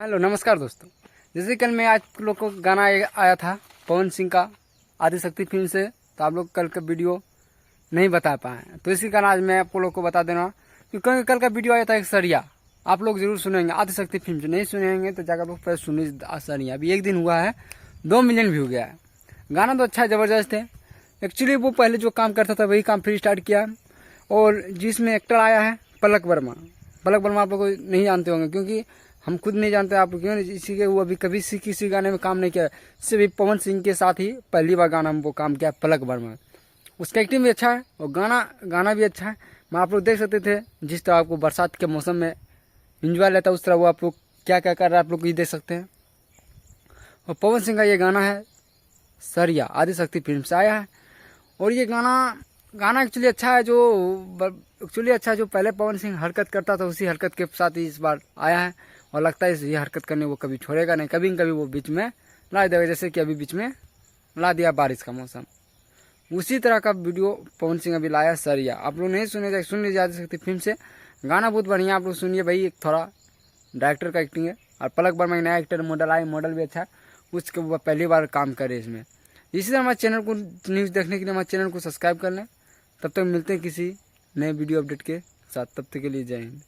Hello नमस्कार दोस्तों। जैसे कल मैं आज लोग को गाना आया था पवन सिंह का आदिशक्ति फिल्म से, तो आप लोग कल का वीडियो नहीं बता पाए, तो इसी कारण आज मैं आप लोग को बता देना क्योंकि कल का वीडियो आया था एक सरिया। आप लोग जरूर सुनेंगे आदिशक्ति फिल्म से, नहीं सुनेंगे तो जाकर लोग पहले सुनिए सरिया। अभी एक दिन हुआ है 2 मिलियन व्यू गया है। गाना तो अच्छा ज़बरदस्त है। एक्चुअली वो पहले जो काम करता था वही काम फिर स्टार्ट किया, और जिसमें एक्टर आया है पलक वर्मा। पलक वर्मा आप लोग नहीं जानते होंगे क्योंकि हम खुद नहीं जानते, आप क्यों इसी के वो अभी कभी किसी गाने में काम नहीं किया। सिर्फ भी पवन सिंह के साथ ही पहली बार गाना में वो काम किया पलक वर्मा। उसका एक्टिंग भी अच्छा है और गाना भी अच्छा है। मैं आप लोग देख सकते थे जिस तरह आपको बरसात के मौसम में इंजॉय लेता है उस तरह वो आप लोग क्या क्या कर रहा है आप लोग ये देख सकते हैं। और पवन सिंह का ये गाना है सरिया, आदिशक्ति फिल्म से आया है। और ये गाना एक्चुअली अच्छा है, जो पहले पवन सिंह हरकत करता था उसी हरकत के साथ ही इस बार आया है। और लगता है ये हरकत करने वो कभी छोड़ेगा नहीं, कभी न कभी वो बीच में ला देगा, जैसे कि अभी बीच में ला दिया बारिश का मौसम। उसी तरह का वीडियो पवन सिंह अभी लाया सरिया। आप लोग नहीं सुन लीजिए आदिशक्ति फिल्म से। गाना बहुत बढ़िया, आप लोग सुनिए भाई। एक थोड़ा डायरेक्टर का एक्टिंग है और पलक वर्मा एक नया एक्टर मॉडल भी अच्छा है। उसके वो पहली बार काम करे इसमें। इसी तरह हमारे चैनल को न्यूज़ देखने के लिए हमारे चैनल को सब्सक्राइब कर लें। तब तक मिलते हैं किसी नए वीडियो अपडेट के साथ। तब तक के लिए जय हिंद।